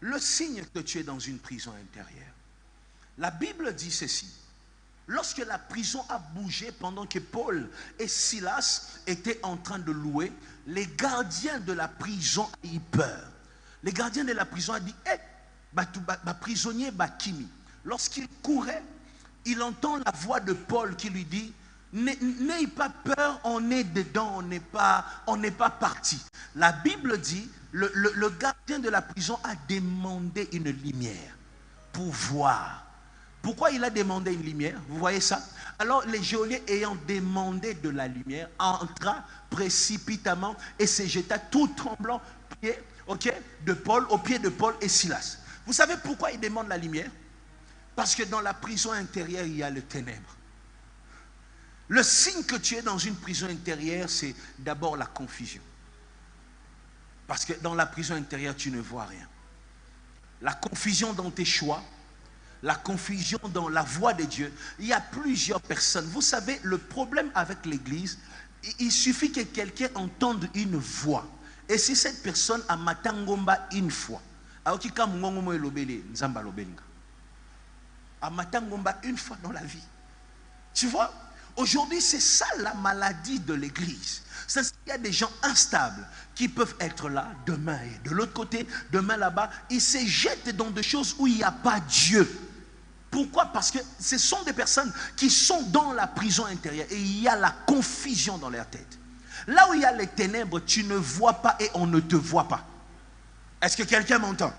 Le signe que tu es dans une prison intérieure. La Bible dit ceci. Lorsque la prison a bougé pendant que Paul et Silas étaient en train de louer, les gardiens de la prison ont eu peur. Les gardiens de la prison ont dit, prisonnier Bakimi. Lorsqu'il courait, il entend la voix de Paul qui lui dit, n'ayez pas peur, on est dedans, on n'est pas parti. La Bible dit, le gardien de la prison a demandé une lumière pour voir. Pourquoi il a demandé une lumière? Vous voyez ça? Alors les geôliers ayant demandé de la lumière, entra précipitamment et se jeta tout tremblant au pied de Paul et Silas. Vous savez pourquoi il demande la lumière? Parce que dans la prison intérieure, il y a le ténèbre. Le signe que tu es dans une prison intérieure, c'est d'abord la confusion. Parce que dans la prison intérieure, tu ne vois rien. La confusion dans tes choix, la confusion dans la voix de Dieu. Il y a plusieurs personnes. Vous savez, le problème avec l'église, il suffit que quelqu'un entende une voix. Et si cette personne a matangomba une fois, a matangomba une fois dans la vie. Tu vois, aujourd'hui, c'est ça la maladie de l'église. Il y a des gens instables qui peuvent être là demain et de l'autre côté, demain là-bas. Ils se jettent dans des choses où il n'y a pas Dieu. Pourquoi? Parce que ce sont des personnes qui sont dans la prison intérieure et il y a la confusion dans leur tête. Là où il y a les ténèbres, tu ne vois pas et on ne te voit pas. Est-ce que quelqu'un m'entend?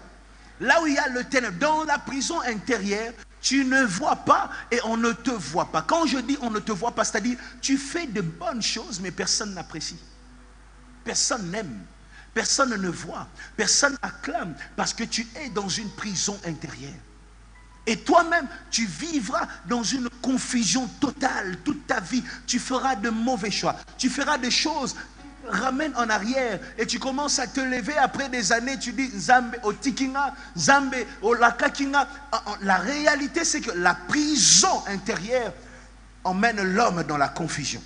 Là où il y a le ténèbre, dans la prison intérieure, tu ne vois pas et on ne te voit pas. Quand je dis on ne te voit pas, c'est-à-dire tu fais de bonnes choses mais personne n'apprécie. Personne n'aime. Personne ne voit. Personne acclame parce que tu es dans une prison intérieure. Et toi-même, tu vivras dans une confusion totale toute ta vie. Tu feras de mauvais choix. Tu feras des choses, ramène en arrière. Et tu commences à te lever après des années. Tu dis, Zambe au Tikinga, Zambe au Lakakinga. La réalité, c'est que la prison intérieure emmène l'homme dans la confusion.